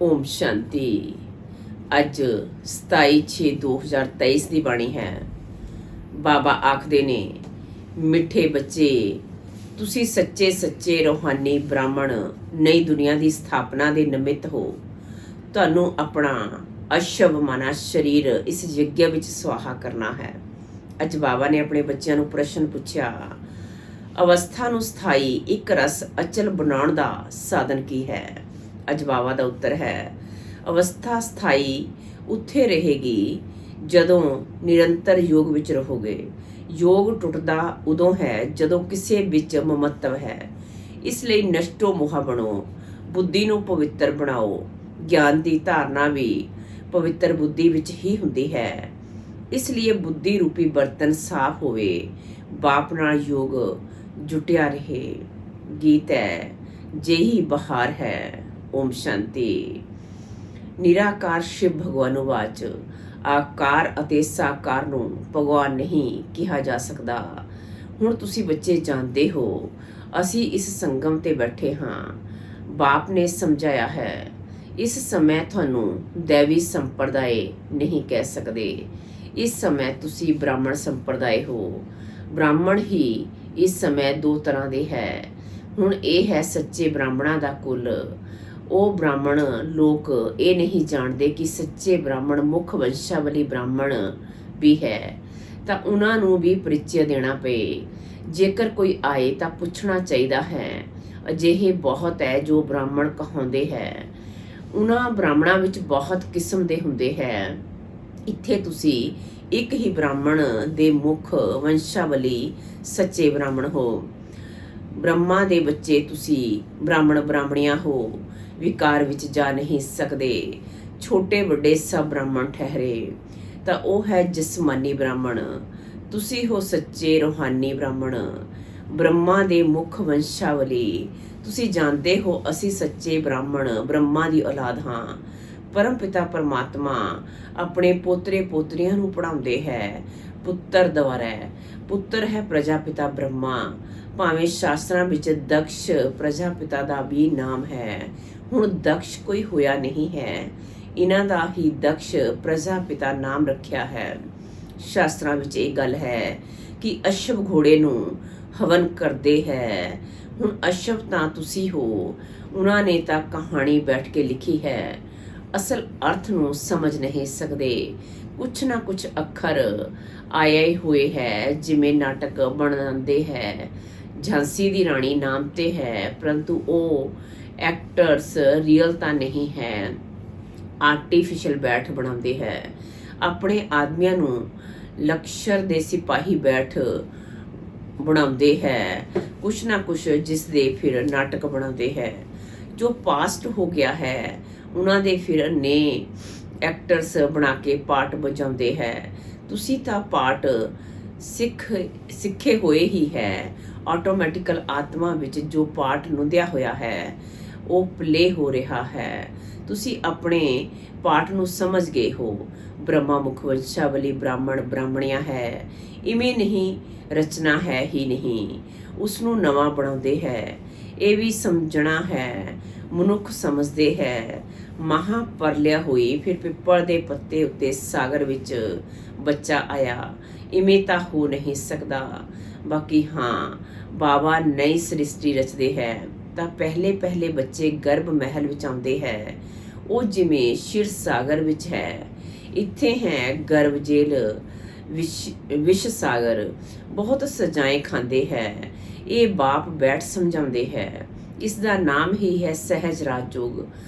ਓਮ ਸ਼ਾਂਤੀ। ਅੱਜ 27/6/2023 ਦੀ ਬਾਣੀ ਹੈ। ਬਾਬਾ ਆਖਦੇ ਨੇ, ਮਿੱਠੇ ਬੱਚੇ, ਤੁਸੀਂ ਸੱਚੇ ਸੱਚੇ ਰੂਹਾਨੀ ਬ੍ਰਾਹਮਣ ਨਈ ਦੁਨੀਆ ਦੀ ਸਥਾਪਨਾ ਦੇ ਨਿਮਿਤ ਹੋ। ਤੁਹਾਨੂੰ ਆਪਣਾ ਅਸ਼ਵ ਮਨਾ ਸਰੀਰ ਇਸ ਯੱਗ ਵਿੱਚ ਸਵਾਹਾ ਕਰਨਾ ਹੈ। ਅੱਜ ਬਾਬਾ ਨੇ ਆਪਣੇ ਬੱਚਿਆਂ ਨੂੰ ਪ੍ਰਸ਼ਨ ਪੁੱਛਿਆ, ਅਵਸਥਾ ਨੂੰ ਸਥਾਈ ਇੱਕ ਰਸ ਅਚਲ ਬਣਾਉਣ ਦਾ ਸਾਧਨ ਕੀ ਹੈ? ਅੱਜ ਬਾਬਾ ਦਾ ਉੱਤਰ ਹੈ, ਅਵਸਥਾ ਸਥਾਈ ਉੱਥੇ ਰਹੇਗੀ ਜਦੋਂ ਨਿਰੰਤਰ ਯੋਗ ਵਿੱਚ ਰਹੋਗੇ। ਯੋਗ ਟੁੱਟਦਾ ਉਦੋਂ ਹੈ ਜਦੋਂ ਕਿਸੇ ਵਿੱਚ ਮਮਤਵ ਹੈ। ਇਸ ਲਈ ਨਸ਼ਟੋ ਮੋਹ ਬਣੋ, ਬੁੱਧੀ ਨੂੰ ਪਵਿੱਤਰ ਬਣਾਓ। ਗਿਆਨ ਦੀ ਧਾਰਨਾ ਵੀ ਪਵਿੱਤਰ ਬੁੱਧੀ ਵਿੱਚ ਹੀ ਹੁੰਦੀ ਹੈ। ਇਸ ਲਈ ਬੁੱਧੀ ਰੂਪੀ ਬਰਤਨ ਸਾਫ਼ ਹੋਵੇ, ਬਾਪ ਨਾਲ ਯੋਗ ਜੁਟਿਆ ਰਹੇ। ਗੀਤ ਹੈ, ਜਿਹੀ ਬਹਾਰ ਹੈ। ਓਮ ਸ਼ਾਂਤੀ। ਨਿਰਾਕਾਰ ਸ਼ਿਵ ਭਗਵਾਨ ਵਾਚ, ਆਕਾਰ ਅਤੇ ਸਾਕਾਰ ਨੂੰ ਭਗਵਾਨ ਨਹੀਂ ਕਿਹਾ ਜਾ ਸਕਦਾ। ਹੁਣ ਤੁਸੀਂ ਬੱਚੇ ਜਾਣਦੇ ਹੋ, ਅਸੀਂ ਇਸ ਸੰਗਮ ਤੇ ਬੈਠੇ ਹਾਂ। ਬਾਪ ਨੇ ਸਮਝਾਇਆ ਹੈ, ਇਸ ਸਮੇਂ ਤੁਹਾਨੂੰ ਦੇਵੀ ਸੰਪਰਦਾਇ ਨਹੀਂ ਕਹਿ ਸਕਦੇ। ਇਸ ਸਮੇਂ ਤੁਸੀਂ ਬ੍ਰਾਹਮਣ ਸੰਪਰਦਾਇ ਹੋ। ਬ੍ਰਾਹਮਣ ਹੀ ਇਸ ਸਮੇਂ ਦੋ ਤਰ੍ਹਾਂ ਦੇ ਹੈ। ਹੁਣ ਇਹ ਹੈ ਸੱਚੇ ਬ੍ਰਾਹਮਣਾਂ ਦਾ ਕੁਲ। ਉਹ ਬ੍ਰਾਹਮਣ ਲੋਕ ਇਹ ਨਹੀਂ ਜਾਣਦੇ ਕਿ ਸੱਚੇ ਬ੍ਰਾਹਮਣ ਮੁੱਖ ਵੰਸ਼ਾਵਲੀ ਬ੍ਰਾਹਮਣ ਵੀ ਹੈ, ਤਾਂ ਉਹਨਾਂ ਨੂੰ ਵੀ ਪਰਿਚੈ ਦੇਣਾ ਪਏ। ਜੇਕਰ ਕੋਈ ਆਏ ਤਾਂ ਪੁੱਛਣਾ ਚਾਹੀਦਾ ਹੈ। ਅਜਿਹੇ ਬਹੁਤ ਹੈ ਜੋ ਬ੍ਰਾਹਮਣ ਕਹਾਉਂਦੇ ਹੈ। ਉਹਨਾਂ ਬ੍ਰਾਹਮਣਾਂ ਵਿੱਚ ਬਹੁਤ ਕਿਸਮ ਦੇ ਹੁੰਦੇ ਹੈ। ਇੱਥੇ ਤੁਸੀਂ ਇੱਕ ਹੀ ਬ੍ਰਾਹਮਣ ਦੇ ਮੁੱਖ ਵੰਸ਼ਾਵਲੀ ਸੱਚੇ ਬ੍ਰਾਹਮਣ ਹੋ। ਬ੍ਰਹਮਾ ਦੇ ਬੱਚੇ ਤੁਸੀਂ ਬ੍ਰਾਹਮਣ ਬ੍ਰਾਹਮਣੀਆਂ ਹੋ। ਵਿਕਾਰ ਵਿੱਚ ਜਾ ਨਹੀਂ ਸਕਦੇ। ਛੋਟੇ ਵੱਡੇ ਸਭ ਬ੍ਰਾਹਮਣ ਠਹਿਰੇ, ਤਾਂ ਉਹ ਹੈ ਜਿਸਮਾਨੀ ਬ੍ਰਾਹਮਣ। ਤੁਸੀਂ ਹੋ ਸੱਚੇ ਰੂਹਾਨੀ ਬ੍ਰਾਹਮਣ, ਬ੍ਰਹਮਾ ਦੇ ਮੁੱਖ ਵੰਸ਼ਾਵਲੀ। ਤੁਸੀਂ ਜਾਣਦੇ ਹੋ ਅਸੀਂ ਸੱਚੇ ਬ੍ਰਾਹਮਣ ਬ੍ਰਹਮਾ ਦੀ ਔਲਾਦ ਹਾਂ। ਪਰਮ ਪਿਤਾ ਪਰਮਾਤਮਾ ਆਪਣੇ ਪੋਤਰੇ ਪੋਤਰੀਆਂ ਨੂੰ ਪੜ੍ਹਾਉਂਦੇ ਹੈ। ਪੁੱਤਰ ਦੁਆਰਾ ਪੁੱਤਰ ਹੈ ਪ੍ਰਜਾਪਿਤਾ ਬ੍ਰਹਮਾ। ਭਾਵੇਂ ਸ਼ਾਸਤਰਾਂ ਵਿੱਚ ਦਕਸ਼ ਪ੍ਰਜਾਪਿਤਾ ਦਾ ਵੀ ਨਾਮ ਹੈ। ਹੁਣ ਦਕਸ਼ ਕੋਈ ਹੋਇਆ ਨਹੀਂ ਹੈ, ਇਹਨਾਂ ਦਾ ਹੀ ਦਕਸ਼ ਪ੍ਰਜਾਪਿਤਾ ਨਾਮ ਰੱਖਿਆ ਹੈ। ਸ਼ਾਸਤਰਾਂ ਵਿੱਚ ਇਹ ਗੱਲ ਹੈ ਕਿ ਅਸ਼ਵ ਘੋੜੇ ਨੂੰ ਹਵਨ ਕਰਦੇ ਹੈ। ਹੁਣ ਅਸ਼ਵ ਤਾਂ ਤੁਸੀਂ ਹੋ, ਉਹਨਾਂ ਨੇ ਤਾਂ ਕਹਾਣੀ ਬੈਠ ਕੇ ਲਿਖੀ ਹੈ। ਅਸਲ ਅਰਥ ਨੂੰ ਸਮਝ ਨਹੀਂ ਸਕਦੇ। ਕੁਛ ਨਾ ਕੁਛ ਅੱਖਰ ਆਏ ਹੋਏ ਹੈ, ਜਿਵੇਂ ਨਾਟਕ ਬਣਾਉਂਦੇ ਹੈ। ਝਾਂਸੀ ਦੀ ਰਾਣੀ ਨਾਮ ਤੇ ਹੈ, ਪਰੰਤੂ ਉਹ ਐਕਟਰਸ ਰੀਅਲ ਤਾਂ ਨਹੀਂ ਹੈ, ਆਰਟੀਫਿਸ਼ਲ ਬੈਠ ਬਣਾਉਂਦੇ ਹੈ। ਆਪਣੇ ਆਦਮੀਆਂ ਨੂੰ ਲਸ਼ਕਰ ਦੇ ਸਿਪਾਹੀ ਬੈਠ ਬਣਾਉਂਦੇ ਹੈ। ਕੁਛ ਨਾ ਕੁਛ ਜਿਸ ਦੇ ਫਿਰ ਨਾਟਕ ਬਣਾਉਂਦੇ ਹੈ। ਜੋ ਪਾਸਟ ਹੋ ਗਿਆ ਹੈ ਉਹਨਾਂ ਦੇ ਫਿਰ ਨੇ ਐਕਟਰਸ ਬਣਾ ਕੇ ਪਾਰਟ ਵਜਾਉਂਦੇ ਹੈ। ਤੁਸੀਂ ਤਾਂ ਪਾਰਟ ਸਿੱਖੇ ਹੋਏ ਹੀ ਹੈ। ਆਟੋਮੈਟਿਕਲ ਆਤਮਾ ਵਿੱਚ ਜੋ ਪਾਰਟ ਨੁੰਦਿਆ ਹੋਇਆ ਹੈ ਉਹ ਪਲੇ ਹੋ ਰਿਹਾ ਹੈ। ਤੁਸੀਂ ਆਪਣੇ ਪਾਠ ਨੂੰ ਸਮਝ ਗਏ ਹੋ। ਬ੍ਰਹਮਾ ਮੁਖ ਵੰਸ਼ਾਵਲੀ ਬ੍ਰਾਹਮਣ ਬ੍ਰਾਹਮਣੀਆਂ ਹੈ। ਇਵੇਂ ਨਹੀਂ ਰਚਨਾ ਹੈ ਹੀ ਨਹੀਂ, ਉਸ ਨੂੰ ਨਵਾਂ ਬਣਾਉਂਦੇ ਹੈ। ਇਹ ਵੀ ਸਮਝਣਾ ਹੈ। ਮਨੁੱਖ ਸਮਝਦੇ ਹੈ ਮਹਾਂ ਪਰਲਿਆ ਹੋਈ, ਫਿਰ ਪਿੱਪਲ ਦੇ ਪੱਤੇ ਉੱਤੇ ਸਾਗਰ ਵਿੱਚ ਬੱਚਾ ਆਇਆ। ਇਵੇਂ ਤਾਂ ਹੋ ਨਹੀਂ ਸਕਦਾ। ਬਾਕੀ ਹਾਂ, ਬਾਬਾ ਨਈ ਸ੍ਰਿਸ਼ਟੀ ਰਚਦੇ ਹੈ ਤਾਂ ਪਹਿਲੇ ਪਹਿਲੇ ਬੱਚੇ ਗਰਭ ਮਹਿਲ ਵਿੱਚ ਆਉਂਦੇ ਹੈ। ਉਹ ਜਿਵੇਂ ਸ਼ਿਰ ਸਾਗਰ ਵਿੱਚ ਹੈ, ਇੱਥੇ ਹੈ ਗਰਭ ਜੇਲ ਵਿਸ਼ ਸਾਗਰ। ਬਹੁਤ ਸਜ਼ਾएं ਖਾਂਦੇ ਹੈ। ਇਹ ਬਾਪ ਬੈਠ ਸਮਝਾਉਂਦੇ ਹੈ। ਇਸ ਦਾ ਨਾਮ ਹੀ ਹੈ ਸਹਿਜ ਰਾਜਯੋਗ।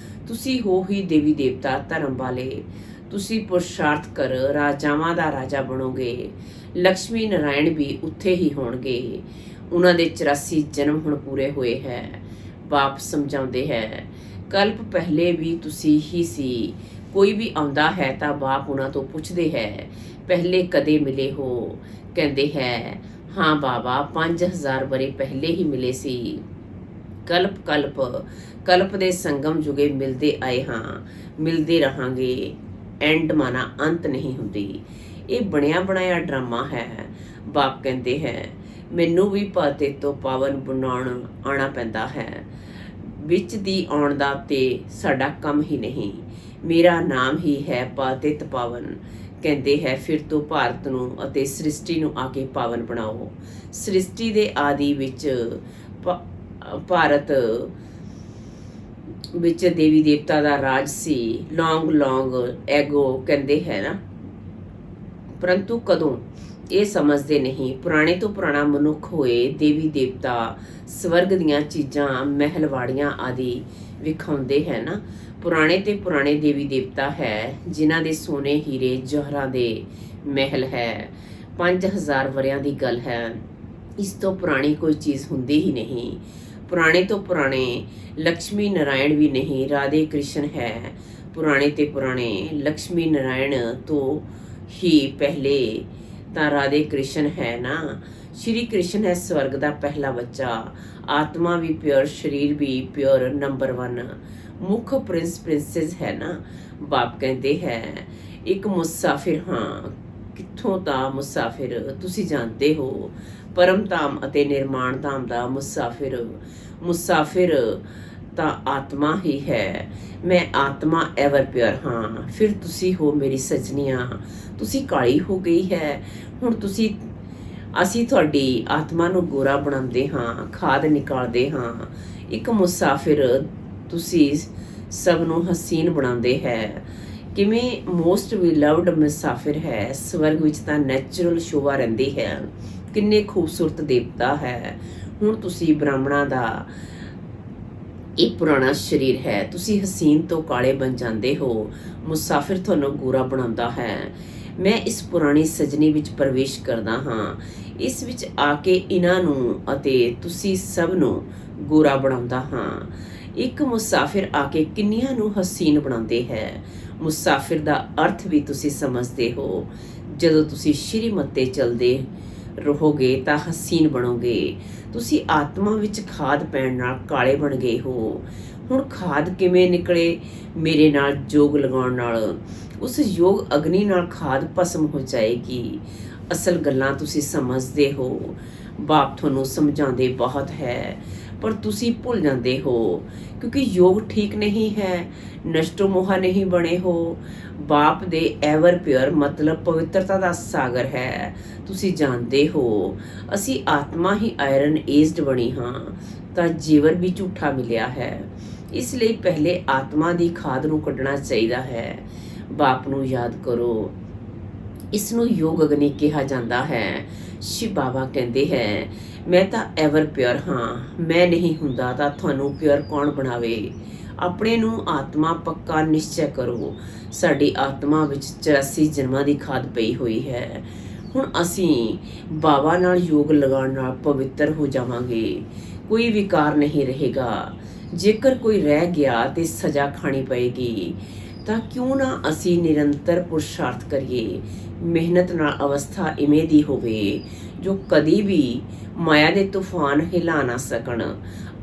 ਤੁਸੀਂ ਹੋ ਹੀ ਦੇਵੀ ਦੇਵਤਾ ਧਰਮ ਵਾਲੇ। ਤੁਸੀਂ ਪੁਰਸ਼ਾਰਥ ਕਰ ਰਾਜਾਵਾਂ ਦਾ ਰਾਜਾ ਬਣੋਗੇ। ਲਕਸ਼ਮੀ ਨਾਰਾਇਣ ਵੀ ਉੱਥੇ ਹੀ ਹੋਣਗੇ। ਉਹਨਾਂ ਦੇ 84 ਜਨਮ ਹੁਣ ਪੂਰੇ ਹੋਏ ਹੈ। ਬਾਪ ਸਮਝਾਉਂਦੇ ਹੈ, ਕਲਪ ਪਹਿਲੇ ਵੀ ਤੁਸੀਂ ਹੀ ਸੀ। ਕੋਈ ਵੀ ਆਉਂਦਾ ਹੈ ਤਾਂ ਬਾਪ ਉਹਨਾਂ ਤੋਂ ਪੁੱਛਦੇ ਹੈ, ਪਹਿਲੇ ਕਦੇ ਮਿਲੇ ਹੋ? ਕਹਿੰਦੇ ਹੈ, ਹਾਂ ਬਾਬਾ 5000 ਵਰ੍ਹੇ ਪਹਿਲੇ ਹੀ ਮਿਲੇ ਸੀ। ਕਲਪ ਕਲਪ ਕਲਪ ਦੇ ਸੰਗਮ ਜੁਗੇ ਮਿਲਦੇ ਆਏ ਹਾਂ, ਮਿਲਦੇ ਰਹਾਂਗੇ। ਐਂਡ ਮਾਨਾ ਅੰਤ ਨਹੀਂ ਹੁੰਦੀ। ਇਹ ਬਣਿਆ ਬਣਾਇਆ ਡਰਾਮਾ ਹੈ। ਬਾਪ ਕਹਿੰਦੇ ਹੈ, ਮੈਨੂੰ ਵੀ ਪਾਤੇ ਤੋਂ ਪਾਵਨ ਬਣਾਉਣ ਆਉਣਾ ਪੈਂਦਾ ਹੈ। ਵਿੱਚ ਦੀ ਆਉਣ ਦਾ ਤੇ ਸਾਡਾ ਕੰਮ ਹੀ ਨਹੀਂ। ਮੇਰਾ ਨਾਮ ਹੀ ਹੈ ਪਤਿਤ ਪਾਵਨ। ਕਹਿੰਦੇ ਹੈ ਫਿਰ ਤੋਂ ਭਾਰਤ ਨੂੰ ਅਤੇ ਸ੍ਰਿਸ਼ਟੀ ਨੂੰ ਆ ਕੇ ਪਾਵਨ ਬਣਾਓ। ਸ੍ਰਿਸ਼ਟੀ ਦੇ ਆਦਿ ਵਿੱਚ ਭਾਰਤ ਵਿੱਚ ਦੇਵੀ ਦੇਵਤਾ ਦਾ ਰਾਜ ਸੀ। ਲੌਂਗ ਐਗੋ ਕਹਿੰਦੇ ਹੈ ਨਾ, ਪਰੰਤੂ ਕਦੋਂ ਇਹ ਸਮਝਦੇ ਨਹੀਂ। ਪੁਰਾਣੇ ਤੋਂ ਪੁਰਾਣਾ ਮਨੁੱਖ ਹੋਏ ਦੇਵੀ ਦੇਵਤਾ ਸਵਰਗ ਦੀਆਂ ਚੀਜ਼ਾਂ ਮਹਿਲਵਾੜੀਆਂ ਆਦਿ ਵਿਖਾਉਂਦੇ ਹੈ ਨਾ। ਪੁਰਾਣੇ ਤੇ ਪੁਰਾਣੇ ਦੇਵੀ ਦੇਵਤਾ ਹੈ ਜਿਨ੍ਹਾਂ ਦੇ ਸੋਨੇ ਹੀਰੇ ਜੌਹਰਾਂ ਦੇ ਮਹਿਲ ਹੈ। 5000 ਵਰਿਆਂ ਦੀ ਗੱਲ ਹੈ। ਇਸ ਤੋਂ ਪੁਰਾਣੀ ਕੋਈ ਚੀਜ਼ ਹੁੰਦੀ ਹੀ ਨਹੀਂ। ਪੁਰਾਣੇ ਤੋਂ ਪੁਰਾਣੇ ਲక్ష్ਮੀ ਨਾਰਾਇਣ ਵੀ ਨਹੀਂ, ਰਾਧੇ ਕ੍ਰਿਸ਼ਨ ਹੈ। ਪੁਰਾਣੇ ਤੇ ਪੁਰਾਣੇ ਲక్ష్ਮੀ ਨਾਰਾਇਣ ਤੋਂ ਹੀ ਪਹਿਲੇ ਤਾਂ ਰਾਧੇ ਕ੍ਰਿਸ਼ਨ ਹੈ ਨਾ। ਸ਼੍ਰੀ ਕ੍ਰਿਸ਼ਨ ਹੈ ਸਵਰਗ ਦਾ ਪਹਿਲਾ ਬੱਚਾ। ਆਤਮਾ ਵੀ ਪਿਓਰ, ਸਰੀਰ ਵੀ ਪਿਓਰ, ਨੰਬਰ 1 ਮੁੱਖ ਪ੍ਰਿੰਸੈਸ ਹੈ ਨਾ। ਬਾਪ ਕਹਿੰਦੇ ਹੈ ਇੱਕ ਮੁਸਾਫਿਰ ਹਾਂ। ਕਿੱਥੋਂ ਦਾ ਮੁਸਾਫਿਰ? ਤੁਸੀਂ ਜਾਣਦੇ ਹੋ ਪਰਮ ਧਾਮ ਅਤੇ ਨਿਰਮਾਣ ਧਾਮ ਦਾ ਮੁਸਾਫਿਰ ਤਾਂ ਆਤਮਾ ਹੀ ਹੈ। ਮੈਂ ਆਤਮਾ ਐਵਰ ਪਿਓਰ ਹਾਂ। ਫਿਰ ਤੁਸੀਂ ਹੋ ਮੇਰੀ ਸਜਣੀਆਂ। ਤੁਸੀਂ ਕਾਲੀ ਹੋ ਗਈ ਹੈ ਹੁਣ। ਅਸੀਂ ਤੁਹਾਡੀ ਆਤਮਾ ਨੂੰ ਗੋਰਾ ਬਣਾਉਂਦੇ ਹਾਂ, ਖਾਦ ਨਿਕਾਲਦੇ ਹਾਂ। ਇੱਕ ਮੁਸਾਫਿਰ ਤੁਸੀਂ ਸਭ ਨੂੰ ਹਸੀਨ ਬਣਾਉਂਦੇ ਹੈ। ਕਿਵੇਂ ਮੋਸਟ ਬਿਲਵਡ ਮੁਸਾਫਿਰ ਹੈ। ਸਵਰਗ ਵਿੱਚ ਤਾਂ ਨੈਚੁਰਲ ਸ਼ੋਭਾ ਰਹਿੰਦੀ ਹੈ। ਕਿੰਨੇ ਖੂਬਸੂਰਤ ਦੇਵਤਾ ਹੈ। ਹੁਣ ਤੁਸੀਂ ਬ੍ਰਾਹਮਣਾਂ ਦਾ ਇਹ ਪੁਰਾਣਾ ਸਰੀਰ ਹੈ। ਤੁਸੀਂ ਹਸੀਨ ਤੋਂ ਕਾਲੇ ਬਣ ਜਾਂਦੇ ਹੋ। ਮੁਸਾਫਿਰ ਤੁਹਾਨੂੰ ਗੋਰਾ ਬਣਾਉਂਦਾ ਹੈ। ਮੈਂ ਇਸ ਪੁਰਾਣੀ ਸਜਣੀ ਵਿੱਚ ਪ੍ਰਵੇਸ਼ ਕਰਦਾ ਹਾਂ। ਇਸ ਵਿੱਚ ਆ ਕੇ ਇਹਨਾਂ ਨੂੰ ਅਤੇ ਤੁਸੀਂ ਸਭ ਨੂੰ ਗੋਰਾ ਬਣਾਉਂਦਾ ਹਾਂ। ਇੱਕ ਮੁਸਾਫਿਰ ਆ ਕੇ ਕਿੰਨੀਆਂ ਨੂੰ ਹਸੀਨ ਬਣਾਉਂਦੇ ਹੈ। ਮੁਸਾਫਿਰ ਦਾ ਅਰਥ ਵੀ ਤੁਸੀਂ ਸਮਝਦੇ ਹੋ। ਜਦੋਂ ਤੁਸੀਂ ਸ਼੍ਰੀਮੱਤੇ ਚੱਲਦੇ ਰਹੋਗੇ ਤਾਂ ਹਸੀਨ ਬਣੋਗੇ। ਤੁਸੀਂ ਆਤਮਾ ਵਿੱਚ ਖਾਦ ਪੈਣ ਨਾਲ ਕਾਲੇ ਬਣ ਗਏ ਹੋ। ਹੁਣ ਖਾਦ ਕਿਵੇਂ ਨਿਕਲੇ? ਮੇਰੇ ਨਾਲ ਯੋਗ ਲਗਾਉਣ ਨਾਲ। ਉਸ ਯੋਗ ਅਗਨੀ ਨਾਲ ਖਾਦ ਭਸਮ ਹੋ ਜਾਏਗੀ। ਅਸਲ ਗੱਲਾਂ ਤੁਸੀਂ ਸਮਝਦੇ ਹੋ। ਬਾਪ ਤੁਹਾਨੂੰ ਸਮਝਾਉਂਦੇ ਬਹੁਤ ਹੈ ਪਰ ਤੁਸੀਂ ਭੁੱਲ ਜਾਂਦੇ ਹੋ ਕਿਉਂਕਿ ਯੋਗ ਠੀਕ ਨਹੀਂ ਹੈ। ਨਸ਼ਟੋ ਮੋਹਾ ਨਹੀਂ ਬਣੇ ਹੋ। ਬਾਪ ਦੇ ਐਵਰ ਪਿਓਰ ਮਤਲਬ ਪਵਿੱਤਰਤਾ ਦਾ ਸਾਗਰ ਹੈ। ਤੁਸੀਂ ਜਾਣਦੇ ਹੋ ਅਸੀਂ ਆਤਮਾ ਹੀ ਆਇਰਨ ਏਜਡ ਬਣੀ ਹਾਂ ਤਾਂ ਜੀਵਨ ਵੀ ਝੂਠਾ ਮਿਲਿਆ ਹੈ। ਇਸ ਲਈ ਪਹਿਲੇ ਆਤਮਾ ਦੀ ਖਾਦ ਨੂੰ ਕੱਢਣਾ ਚਾਹੀਦਾ ਹੈ। ਬਾਪ ਨੂੰ ਯਾਦ ਕਰੋ। ਇਸ ਨੂੰ ਯੋਗ ਅਗਨੀ ਕਿਹਾ ਜਾਂਦਾ ਹੈ। ਸ਼ਿਵ ਬਾਬਾ ਕਹਿੰਦੇ ਹੈ ਮੈਂ ਤਾਂ ਐਵਰ ਪਿਓਰ ਹਾਂ। ਮੈਂ ਨਹੀਂ ਹੁੰਦਾ ਤਾਂ ਤੁਹਾਨੂੰ ਪਿਓਰ ਕੌਣ ਬਣਾਵੇ? ਆਪਣੇ ਨੂੰ ਆਤਮਾ ਪੱਕਾ ਨਿਸ਼ਚੈ ਕਰੋ। ਸਾਡੀ ਆਤਮਾ ਵਿੱਚ 84 ਜਨਮਾਂ ਦੀ ਖਾਦ ਪਈ ਹੋਈ ਹੈ। ਹੁਣ ਅਸੀਂ ਬਾਬਾ ਨਾਲ ਯੋਗ ਲਗਾਉਣ ਨਾਲ ਪਵਿੱਤਰ ਹੋ ਜਾਵਾਂਗੇ। ਕੋਈ ਵਿਕਾਰ ਨਹੀਂ ਰਹੇਗਾ। ਜੇਕਰ ਕੋਈ ਰਹਿ ਗਿਆ ਤੇ ਸਜ਼ਾ ਖਾਣੀ ਪਏਗੀ ਤਾਂ ਕਿਉਂ ਨਾ ਅਸੀਂ ਨਿਰੰਤਰ ਪੁਰਸ਼ਾਰਥ ਕਰੀਏ। ਮਿਹਨਤ ਨਾਲ ਅਵਸਥਾ ਇਵੇਂ ਦੀ ਹੋਵੇ ਜੋ ਕਦੀ ਵੀ ਮਾਇਆ ਦੇ ਤੂਫਾਨ ਹਿਲਾ ਨਾ ਸਕਣ।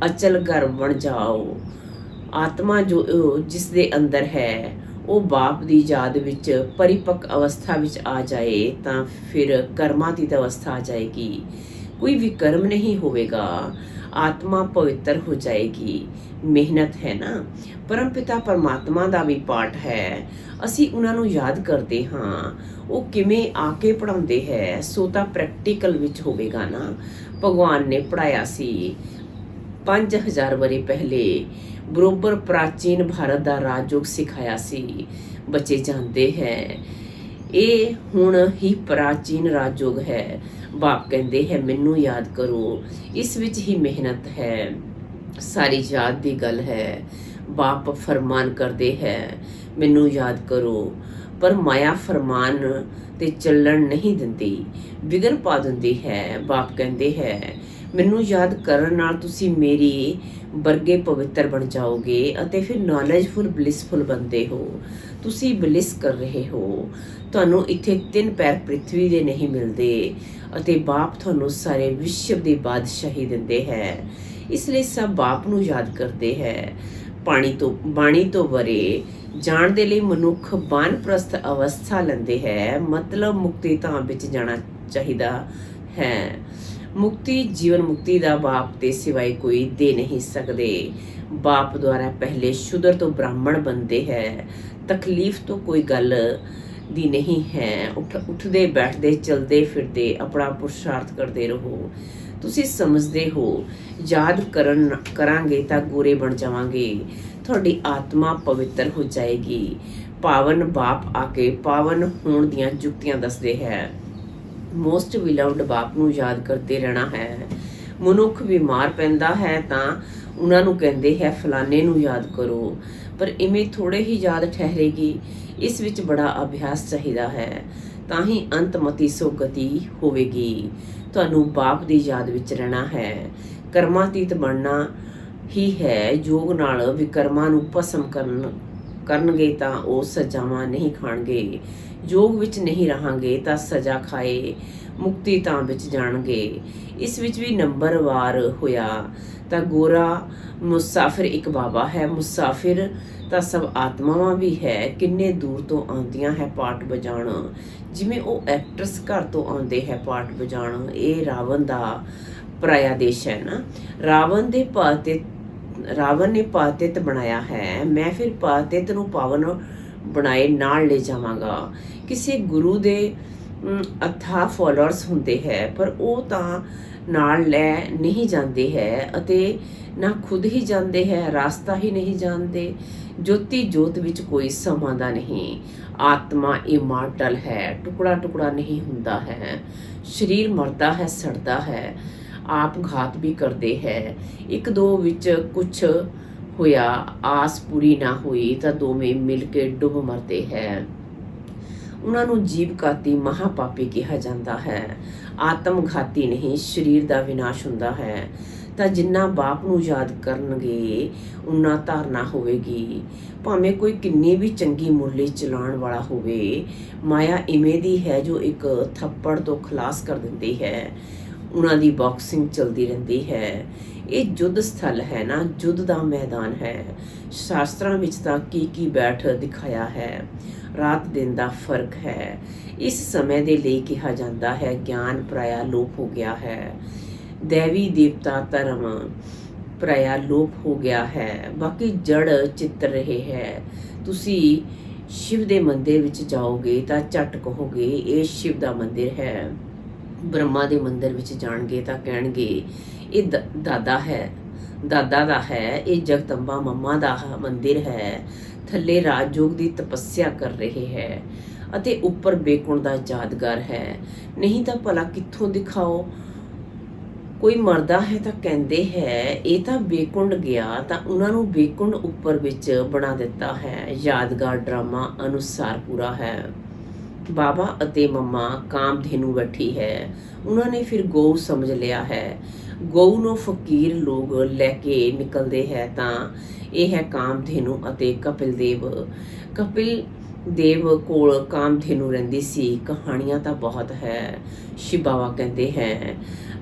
ਅਚਲ ਘਰ ਬਣ ਜਾਓ। ਆਤਮਾ ਜੋ ਜਿਸ ਦੇ ਅੰਦਰ ਹੈ ਉਹ ਬਾਪ ਦੀ ਯਾਦ ਵਿੱਚ ਪਰਿਪੱਕ ਅਵਸਥਾ ਵਿੱਚ ਆ ਜਾਏ ਤਾਂ ਫਿਰ ਕਰਮਾਤੀਤ ਅਵਸਥਾ ਆ ਜਾਏਗੀ। ਕੋਈ ਵਿਕਰਮ ਨਹੀਂ ਹੋਵੇਗਾ। ਆਤਮਾ ਪਵਿੱਤਰ ਹੋ ਜਾਏਗੀ। ਮਿਹਨਤ ਹੈ ਨਾ। ਪਰਮ ਪਿਤਾ ਪਰਮਾਤਮਾ ਦਾ ਵੀ ਪਾਠ ਹੈ। ਅਸੀਂ ਉਹਨਾਂ ਨੂੰ ਯਾਦ ਕਰਦੇ ਹਾਂ। ਉਹ ਕਿਵੇਂ ਆ ਕੇ ਪੜ੍ਹਾਉਂਦੇ ਹੈ ਸੋ ਤਾਂ ਪ੍ਰੈਕਟੀਕਲ ਵਿੱਚ ਹੋਵੇਗਾ ਨਾ। ਭਗਵਾਨ ਨੇ ਪੜ੍ਹਾਇਆ ਸੀ 5000 ਵਰ੍ਹੇ ਪਹਿਲੇ। ਬਰੋਬਰ ਪ੍ਰਾਚੀਨ ਭਾਰਤ ਦਾ ਰਾਜਯੋਗ ਸਿਖਾਇਆ ਸੀ। ਬੱਚੇ ਜਾਣਦੇ ਹੈ ਇਹ ਹੁਣ ਹੀ ਪ੍ਰਾਚੀਨ ਰਾਜਯੋਗ ਹੈ। ਬਾਪ ਕਹਿੰਦੇ ਹੈ ਮੈਨੂੰ ਯਾਦ ਕਰੋ। ਇਸ ਵਿੱਚ ਹੀ ਮਿਹਨਤ ਹੈ। ਸਾਰੀ ਯਾਦ ਦੀ ਗੱਲ ਹੈ। ਬਾਪ ਫਰਮਾਨ ਕਰਦੇ ਹੈ ਮੈਨੂੰ ਯਾਦ ਕਰੋ ਪਰ ਮਾਇਆ ਫਰਮਾਨ ਤੇ ਚੱਲਣ ਨਹੀਂ ਦਿੰਦੀ, ਵਿਗੜ ਪਾ ਦਿੰਦੀ ਹੈ। ਬਾਪ ਕਹਿੰਦੇ ਹੈ ਮੈਨੂੰ ਯਾਦ ਕਰਨ ਨਾਲ ਤੁਸੀਂ ਮੇਰੀ ਵਰਗੇ ਪਵਿੱਤਰ ਬਣ ਜਾਓਗੇ ਅਤੇ ਫਿਰ ਨੌਲੇਜਫੁਲ ਬਲਿਸਫੁਲ ਬਣਦੇ ਹੋ। ਤੁਸੀਂ ਬਲਿਸ ਕਰ ਰਹੇ ਹੋ। ਤੁਹਾਨੂੰ ਇੱਥੇ 3 ਪੈਰ ਪ੍ਰਿਥਵੀ ਦੇ ਨਹੀਂ ਮਿਲਦੇ ਅਤੇ ਬਾਪ ਤੁਹਾਨੂੰ ਸਾਰੇ ਵਿਸ਼ਵ ਦੀ ਬਾਦਸ਼ਾਹੀ ਦਿੰਦੇ ਹੈ। ਇਸ ਲਈ ਸਭ ਬਾਪ ਨੂੰ ਯਾਦ ਕਰਦੇ ਹੈ। ਬਾਣੀ ਤੋਂ ਵਰੇ ਜਾਣ ਦੇ ਲਈ ਮਨੁੱਖ ਬਾਨਪ੍ਰਸਥ ਅਵਸਥਾ ਲੈਂਦੇ ਹੈ। ਮਤਲਬ ਮੁਕਤੀ ਧਾਮ ਵਿੱਚ ਜਾਣਾ ਚਾਹੀਦਾ ਹੈ। ਮੁਕਤੀ ਜੀਵਨ ਮੁਕਤੀ ਦਾ ਬਾਪ ਦੇ ਸਿਵਾਏ ਕੋਈ ਦੇ ਨਹੀਂ ਸਕਦੇ। ਬਾਪ ਦੁਆਰਾ ਪਹਿਲੇ ਸ਼ੂਦਰ ਤੋਂ ਬ੍ਰਾਹਮਣ ਬਣਦੇ ਹੈ। ਤਕਲੀਫ ਤੋਂ ਕੋਈ ਗੱਲ ਦੀ ਨਹੀਂ ਹੈ। ਉੱਠਦੇ ਬੈਠਦੇ ਚਲਦੇ ਫਿਰਦੇ ਆਪਣਾ ਪੁਰਸ਼ਾਰਥ ਕਰਦੇ ਰਹੋ। ਤੁਸੀਂ ਸਮਝਦੇ ਹੋ ਯਾਦ ਕਰਾਂਗੇ ਤਾਂ ਗੋਰੇ ਬਣ ਜਾਵਾਂਗੇ, ਤੁਹਾਡੀ ਆਤਮਾ ਪਵਿੱਤਰ ਹੋ ਜਾਏਗੀ। ਪਾਵਨ ਬਾਪ ਆ ਕੇ ਪਾਵਨ ਹੋਣ ਦੀਆਂ ਜੁਗਤੀਆਂ ਦੱਸਦੇ ਹੈ। ਮੋਸਟ ਬਿਲਵਡ ਬਾਪ ਨੂੰ ਯਾਦ ਕਰਦੇ ਰਹਿਣਾ ਹੈ। ਮਨੁੱਖ ਬਿਮਾਰ ਪੈਂਦਾ ਹੈ ਤਾਂ ਉਹਨਾਂ ਨੂੰ ਕਹਿੰਦੇ ਹੈ ਫਲਾਣੇ ਨੂੰ ਯਾਦ ਕਰੋ, ਪਰ ਇਵੇਂ ਥੋੜੇ ਹੀ ਯਾਦ ਠਹਿਰੇਗੀ। ਇਸ ਵਿੱਚ ਬੜਾ ਅਭਿਆਸ ਚਾਹੀਦਾ ਹੈ, ਤਾਂ ਹੀ ਅੰਤਮਤੀ ਸੋਗਤੀ ਹੋਵੇਗੀ। ਤੁਹਾਨੂੰ ਬਾਪ ਦੀ ਯਾਦ ਵਿੱਚ ਰਹਿਣਾ ਹੈ। ਕਰਮਾਤੀਤ ਬਣਨਾ ਹੀ ਹੈ। ਯੋਗ ਨਾਲ ਵਿਕਰਮਾਂ ਨੂੰ ਭਸਮ ਕਰਨਗੇ ਤਾਂ ਉਹ ਸਜ਼ਾਵਾਂ ਨਹੀਂ ਖਾਣਗੇ। ਯੋਗ ਵਿੱਚ ਨਹੀਂ ਰਹਾਂਗੇ ਤਾਂ ਸਜ਼ਾ ਖਾਏ ਮੁਕਤੀ ਤਾਂ ਵਿੱਚ ਜਾਣਗੇ। ਇਸ ਵਿੱਚ ਵੀ ਨੰਬਰਵਾਰ ਹੋਇਆ ਤਾਂ ਗੋਰਾ ਮੁਸਾਫਿਰ ਇੱਕ ਬਾਬਾ ਹੈ। ਮੁਸਾਫਿਰ ਤਾਂ ਸਭ ਆਤਮਾਵਾਂ ਵੀ ਹੈ। ਕਿੰਨੇ ਦੂਰ ਤੋਂ ਆਉਂਦੀਆਂ ਹੈ ਪਾਠ ਵਜਾਉਣ, ਜਿਵੇਂ ਉਹ ਐਕਟਰਸ ਘਰ ਤੋਂ ਆਉਂਦੇ ਹੈ ਪਾਠ ਵਜਾਉਣ। ਇਹ ਰਾਵਣ ਦਾ ਪਰਾਇਆ ਦੇਸ਼ ਹੈ ਨਾ। ਰਾਵਣ ਨੇ ਪਾਤਿਤ ਬਣਾਇਆ ਹੈ। ਮੈਂ ਫਿਰ ਪਾਤਿਤ ਨੂੰ ਪਾਵਨ ਬਣਾਏ ਨਾਲ ਲੈ ਜਾਵਾਂਗਾ। ਕਿਸੇ ਗੁਰੂ ਦੇ ਅਥਾਹ ਫੋਲੋਅਰਸ ਹੁੰਦੇ ਹੈ, ਪਰ ਉਹ ਤਾਂ ਨਾਲ ਲੈ ਨਹੀਂ ਜਾਂਦੇ ਹੈ ਅਤੇ ਨਾ ਖੁਦ ਹੀ ਜਾਂਦੇ ਹੈ, ਰਾਸਤਾ ਹੀ ਨਹੀਂ ਜਾਣਦੇ। ਜੋਤੀ ਜੋਤ ਵਿੱਚ ਕੋਈ ਸਮਾਂਦਾ ਨਹੀਂ। ਆਤਮਾ ਇਮਾਰਟਲ ਹੈ, ਟੁਕੜਾ ਟੁਕੜਾ ਨਹੀਂ ਹੁੰਦਾ ਹੈ। ਸਰੀਰ ਮਰਦਾ ਹੈ, ਸੜਦਾ ਹੈ, ਆਪ ਘਾਤ ਵੀ ਕਰਦੇ ਹੈ। ਇੱਕ ਦੋ ਵਿੱਚ ਕੁਛ ਹੋਇਆ, ਆਸ ਪੂਰੀ ਨਾ ਹੋਈ ਤਾਂ ਦੋਵੇਂ ਮਿਲ ਕੇ ਡੁੱਬ ਮਰਦੇ ਹੈ। ਉਹਨਾਂ ਨੂੰ ਜੀਵ ਘਾਤੀ ਮਹਾਪਾਪੀ ਕਿਹਾ ਜਾਂਦਾ ਹੈ। ਆਤਮ ਘਾਤੀ ਨਹੀਂ, ਸਰੀਰ ਦਾ ਵਿਨਾਸ਼ ਹੁੰਦਾ ਹੈ। ਤਾਂ ਜਿੰਨਾ ਬਾਪ ਨੂੰ ਯਾਦ ਕਰਨਗੇ ਉਨਾ ਧਾਰਨਾ ਹੋਵੇਗੀ। ਭਾਵੇਂ ਕੋਈ ਕਿੰਨੀ ਵੀ ਚੰਗੀ ਮੁਰਲੀ ਚਲਾਉਣ ਵਾਲਾ ਹੋਵੇ, ਮਾਇਆ ਇਵੇਂ ਦੀ ਹੈ ਜੋ ਇੱਕ ਥੱਪੜ ਤੋਂ ਖਲਾਸ ਕਰ ਦਿੰਦੀ ਹੈ। ਉਹਨਾਂ ਦੀ ਬਾਕਸਿੰਗ ਚਲਦੀ ਰਹਿੰਦੀ ਹੈ। ਇਹ ਯੁੱਧ ਸਥਲ ਹੈ ਨਾ, ਯੁੱਧ ਦਾ ਮੈਦਾਨ ਹੈ। ਸ਼ਾਸਤਰਾਂ ਵਿੱਚ ਤਾਂ ਕੀ ਬੈਠ ਦਿਖਾਇਆ ਹੈ। ਰਾਤ ਦਿਨ ਦਾ ਫਰਕ ਹੈ। ਇਸ ਸਮੇਂ ਦੇ ਲਈ ਕਿਹਾ ਜਾਂਦਾ ਹੈ ਗਿਆਨ ਪ੍ਰਾਇਆ ਲੋਪ ਹੋ ਗਿਆ ਹੈ। ਦੇਵੀ ਦੇਵਤਾ ਧਰਮ ਪ੍ਰਾਇਆ ਲੋਪ ਹੋ ਗਿਆ ਹੈ। ਬਾਕੀ ਜੜ ਚਿੱਤਰ ਰਹੇ ਹੈ। ਤੁਸੀਂ ਸ਼ਿਵ ਦੇ ਮੰਦਿਰ ਵਿੱਚ ਜਾਓਗੇ ਤਾਂ ਝੱਟ ਕਹੋਗੇ ਇਹ ਸ਼ਿਵ ਦਾ ਮੰਦਿਰ ਹੈ। ਬ੍ਰਹਮਾ ਦੇ ਮੰਦਿਰ ਵਿੱਚ ਜਾਣਗੇ ਤਾਂ ਕਹਿਣਗੇ ਇਹ ਦਾਦਾ ਦਾ ਹੈ। ਇਹ ਜਗਦੰਬਾ ਮੰਮਾ ਦਾ ਮੰਦਿਰ ਹੈ। ਥੱਲੇ ਰਾਜਯੋਗ ਦੀ ਤਪੱਸਿਆ ਕਰ ਰਹੇ ਹੈ ਅਤੇ ਉੱਪਰ ਬੇਕੁੰਠ ਦਾ ਯਾਦਗਾਰ ਹੈ। ਨਹੀਂ ਤਾਂ ਭਲਾ ਕਿੱਥੋਂ ਦਿਖਾਓ। ਕੋਈ ਮਰਦਾ ਹੈ ਤਾਂ ਕਹਿੰਦੇ ਹੈ ਇਹ ਤਾਂ ਬੇਕੁੰਠ ਗਿਆ, ਤਾਂ ਉਹਨਾਂ ਨੂੰ ਬੇਕੁੰਠ ਉੱਪਰ ਵਿੱਚ ਬਣਾ ਦਿੱਤਾ ਹੈ। ਯਾਦਗਾਰ ਡਰਾਮਾ ਅਨੁਸਾਰ ਪੂਰਾ ਹੈ। ਬਾਬਾ ਅਤੇ ਮੰਮਾ ਕਾਮਧੇਨੂ ਬੈਠੀ ਹੈ। ਉਹਨਾਂ ਨੇ ਫਿਰ ਗਊ ਸਮਝ ਲਿਆ ਹੈ। ਗਊ ਨੂੰ ਫਕੀਰ ਲੋਕ ਲੈ ਕੇ ਨਿਕਲਦੇ ਹੈ ਤਾਂ ਇਹ ਹੈ ਕਾਮਧੇਨੂ ਅਤੇ ਕਪਿਲ ਦੇਵ ਕੋਲ ਕਾਮਧੇਨੂ ਰਹਿੰਦੀ ਸੀ। ਕਹਾਣੀਆਂ ਤਾਂ ਬਹੁਤ ਹੈ। ਸ਼ਿਵ ਬਾਬਾ ਕਹਿੰਦੇ ਹੈ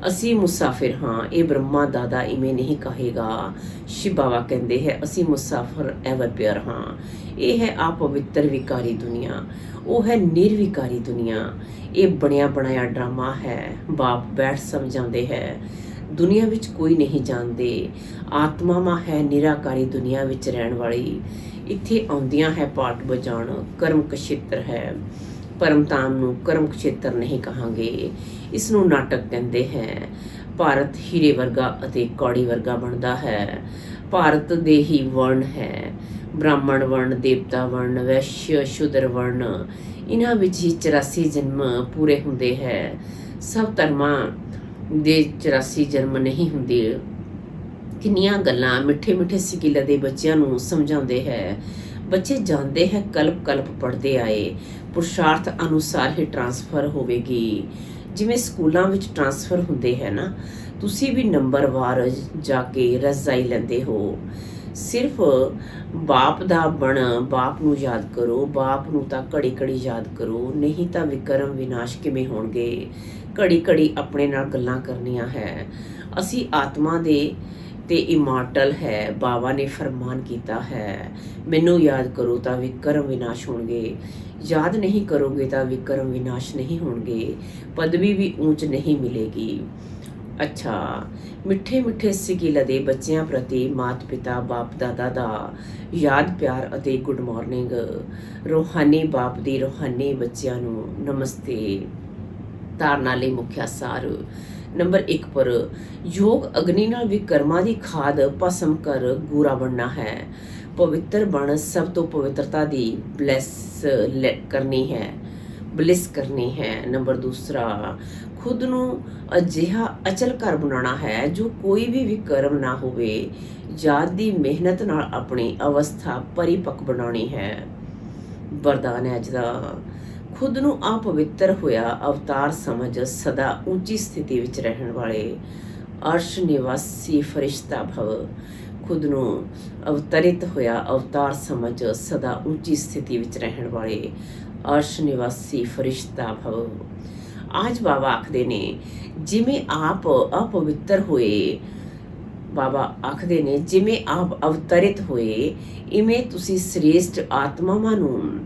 ਅਸੀਂ ਮੁਸਾਫਿਰ ਹਾਂ। ਇਹ ਬ੍ਰਹਮਾ ਦਾਦਾ ਇਵੇਂ ਨਹੀਂ ਕਹੇਗਾ। ਸ਼ਿਵ ਬਾਬਾ ਕਹਿੰਦੇ ਹੈ ਅਸੀਂ ਮੁਸਾਫਿਰ ਐਵਰ ਪਿਆਰ ਹਾਂ। ਇਹ ਹੈ ਆਪਵਿੱਤਰ ਵਿਕਾਰੀ ਦੁਨੀਆ, ਉਹ ਹੈ ਨਿਰਵਿਕਾਰੀ ਦੁਨੀਆ। ਇਹ ਬਣਿਆ ਬਣਾਇਆ ਡਰਾਮਾ ਹੈ। ਬਾਪ ਬੈਠ ਸਮਝਾਉਂਦੇ ਹੈ ਦੁਨੀਆ ਵਿੱਚ ਕੋਈ ਨਹੀਂ ਜਾਣਦੇ। ਆਤਮਾਵਾਂ ਹੈ ਨਿਰਾਕਾਰੀ ਦੁਨੀਆ ਵਿੱਚ ਰਹਿਣ ਵਾਲੀ। ਇੱਥੇ ਆਉਂਦੀਆਂ ਹੈ ਪਾਠ ਵਜਾਉਣ। ਕਰਮ ਕਸ਼ੇਤਰ ਹੈ। ਪਰਮਤਾਮ ਨੂੰ ਕਰਮ ਖੇਤਰ ਨਹੀਂ ਕਹਾਂਗੇ। ਇਸ ਨੂੰ ਨਾਟਕ ਕਹਿੰਦੇ ਹੈ। ਭਾਰਤ ਹੀਰੇ ਵਰਗਾ ਅਤੇ ਕੌੜੀ ਵਰਗਾ ਬਣਦਾ ਹੈ। ਭਾਰਤ ਦੇ ਹੀ ਵਰਣ ਹੈ। ਬ੍ਰਾਹਮਣ ਵਰਣ, ਦੇਵਤਾ ਵਰਣ, ਵੈਸ਼ਯ, ਸ਼ੂਦਰ ਵਰਣ। ਇਹਨਾਂ ਵਿੱਚ ਹੀ 84 ਜਨਮ ਪੂਰੇ ਹੁੰਦੇ ਹੈ। ਸਭ ਧਰਮਾਂ ਦੇ 84 ਜਨਮ ਨਹੀਂ ਹੁੰਦੇ। ਕਿੰਨੀਆਂ ਗੱਲਾਂ ਮਿੱਠੇ ਮਿੱਠੇ ਸਿਕਿਲਾ ਦੇ ਬੱਚਿਆਂ ਨੂੰ ਸਮਝਾਉਂਦੇ ਹੈ। ਬੱਚੇ ਜਾਣਦੇ ਹੈ ਕਲਪ ਪੜ੍ਹਦੇ ਆਏ। ਪੁਰਸ਼ਾਰਥ ਅਨੁਸਾਰ ਹੀ ਟਰਾਂਸਫਰ ਹੋਵੇਗੀ। ਜਿਵੇਂ ਸਕੂਲਾਂ ਵਿੱਚ ਟਰਾਂਸਫਰ ਹੁੰਦੇ ਹੈ ਨਾ, ਤੁਸੀਂ ਵੀ ਨੰਬਰਵਾਰ ਜਾ ਕੇ ਰਜ਼ਾਈ ਲੈਂਦੇ ਹੋ। ਸਿਰਫ ਬਾਪ ਦਾ ਬਣ, ਬਾਪ ਨੂੰ ਯਾਦ ਕਰੋ। ਬਾਪ ਨੂੰ ਤਾਂ ਘੜੀ ਘੜੀ ਯਾਦ ਕਰੋ, ਨਹੀਂ ਤਾਂ ਵਿਕਰਮ ਵਿਨਾਸ਼ ਕਿਵੇਂ ਹੋਣਗੇ। ਘੜੀ ਘੜੀ ਆਪਣੇ ਨਾਲ ਗੱਲਾਂ ਕਰਨੀਆਂ ਹੈ। ਅਸੀਂ ਆਤਮਾ ਦੇ ਤੇ ਇਮਾਰਟਲ ਹੈ। ਬਾਬਾ ਨੇ ਫਰਮਾਨ ਕੀਤਾ ਹੈ ਮੈਨੂੰ ਯਾਦ ਕਰੋ ਤਾਂ ਵਿਕਰਮ ਵਿਨਾਸ਼ ਹੋਣਗੇ। ਯਾਦ ਨਹੀਂ ਕਰੋਗੇ ਤਾਂ ਵਿਕਰਮ ਵਿਨਾਸ਼ ਨਹੀਂ ਹੋਣਗੇ। ਪਦਵੀ ਵੀ ਉੱਚ ਨਹੀਂ ਮਿਲੇਗੀ। ਅੱਛਾ, ਮਿੱਠੇ ਮਿੱਠੇ ਸਿਕਿਲ ਦੇ ਬੱਚਿਆਂ ਪ੍ਰਤੀ ਮਾਤ ਪਿਤਾ ਬਾਪ ਦਾਦਾ ਦਾ ਯਾਦ ਪਿਆਰ ਅਤੇ ਗੁੱਡ ਮਾਰਨਿੰਗ। ਰੂਹਾਨੀ ਬਾਪ ਦੀ ਰੂਹਾਨੀ ਬੱਚਿਆਂ ਨੂੰ ਨਮਸਤੇ। ਧਾਰਨਾ ਲਈ ਮੁੱਖ ਸਾਰ। ਨੰਬਰ 1 ਪਰ ਯੋਗ ਅਗਨੀ ਨਾਲ ਵਿਕਰਮਾਂ ਦੀ ਖਾਦ ਭਸਮ ਕਰ ਗੂਰਾ ਬਣਨਾ ਹੈ। ਪਵਿੱਤਰ ਬਣ ਸਭ ਤੋਂ ਪਵਿੱਤਰਤਾ ਦੀ ਬਲਿਸ ਕਰਨੀ ਹੈ। ਨੰਬਰ 2 ਖੁਦ ਨੂੰ ਅਜਿਹਾ ਅਚਲ ਘਰ ਬਣਾਉਣਾ ਹੈ ਜੋ ਕੋਈ ਵੀ ਵਿਕਰਮ ਨਾ ਹੋਵੇ। ਜਾਤ ਦੀ ਮਿਹਨਤ ਨਾਲ ਆਪਣੀ ਅਵਸਥਾ ਪਰਿਪੱਕ ਬਣਾਉਣੀ ਹੈ। ਵਰਦਾਨ ਹੈ ਅੱਜ ਦਾ, ਖੁਦ ਨੂੰ ਅਪਵਿੱਤਰ ਹੋਇਆ ਅਵਤਾਰ ਸਮਝ ਸਦਾ ਉੱਚੀ ਸਥਿਤੀ ਵਿੱਚ ਰਹਿਣ ਵਾਲੇ ਅਰਸ਼ ਨਿਵਾਸੀ ਫਰਿਸ਼ਤਾ ਭਵ। ਖੁਦ ਨੂੰ ਅਵਤਰਿਤ ਹੋਇਆ ਅਵਤਾਰ ਸਮਝ ਸਦਾ ਉੱਚੀ ਸਥਿਤੀ ਵਿੱਚ ਰਹਿਣ ਵਾਲੇ ਅਰਸ਼ ਨਿਵਾਸੀ ਫਰਿਸ਼ਤਾ ਭਵ। ਅੱਜ ਬਾਬਾ ਆਖਦੇ ਨੇ ਜਿਵੇਂ ਆਪ ਅਪਵਿੱਤਰ ਹੋਏ, ਬਾਬਾ ਆਖਦੇ ਨੇ ਜਿਵੇਂ ਆਪ ਅਵਤਰਿਤ ਹੋਏ, ਇਵੇਂ ਤੁਸੀਂ ਸ੍ਰੇਸ਼ਟ ਆਤਮਾਵਾਂ ਨੂੰ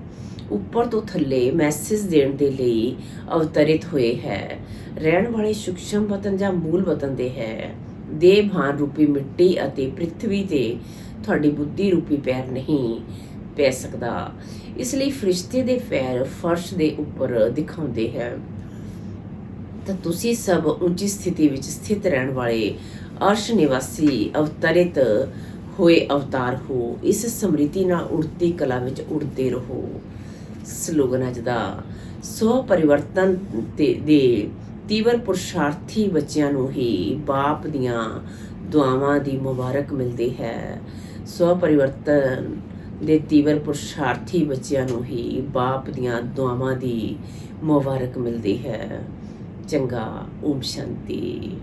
ਉੱਪਰ ਤੋਂ ਥੱਲੇ ਮੈਸੇਜ ਦੇਣ ਦੇ ਲਈ ਅਵਤਰਿਤ ਹੋਏ ਹੈ। ਰਹਿਣ ਵਾਲੇ ਸੂਖਸ਼ਮ ਵਤਨ ਜਾਂ ਮੂਲ ਵਤਨ ਦੇ ਹੈ। ਦੇਵਹਾਨ ਰੂਪੀ ਮਿੱਟੀ ਅਤੇ ਪ੍ਰਿਥਵੀ ਤੇ ਤੁਹਾਡੀ ਬੁੱਧੀ ਰੂਪੀ ਪੈਰ ਨਹੀਂ ਪੈ ਸਕਦਾ, ਇਸ ਲਈ ਫਰਿਸ਼ਤੇ ਦੇ ਪੈਰ ਫਰਸ਼ ਦੇ ਉੱਪਰ ਦਿਖਾਉਂਦੇ ਹੈ। ਤਾਂ ਤੁਸੀਂ ਸਭ ਉੱਚੀ ਸਥਿਤੀ ਵਿੱਚ ਸਥਿਤ ਰਹਿਣ ਵਾਲੇ ਅਰਸ਼ ਨਿਵਾਸੀ ਅਵਤਰਿਤ ਹੋਏ ਅਵਤਾਰ ਹੋ। ਇਸ ਸਮ੍ਰਿਤੀ ਨਾਲ ਉੜਤੀ ਕਲਾ ਵਿੱਚ ਉੜਦੇ ਰਹੋ। ਸਲੋਗਨ ਅੱਜ ਦਾ, ਸੋ ਪਰਿਵਰਤਨ ਦੇ ਤੀਵਰ ਪੁਰਸ਼ਾਰਥੀ ਬੱਚਿਆਂ ਨੂੰ ਹੀ ਬਾਪ ਦੀਆਂ ਦੁਆਵਾਂ ਦੀ ਮੁਬਾਰਕ ਮਿਲਦੀ ਹੈ। ਸੋ ਪਰਿਵਰਤਨ ਦੇ ਤੀਵਰ ਪੁਰਸ਼ਾਰਥੀ ਬੱਚਿਆਂ ਨੂੰ ਹੀ ਬਾਪ ਦੀਆਂ ਦੁਆਵਾਂ ਦੀ ਮੁਬਾਰਕ ਮਿਲਦੀ ਹੈ। ਚੰਗਾ, ਓਮ ਸ਼ਾਂਤੀ।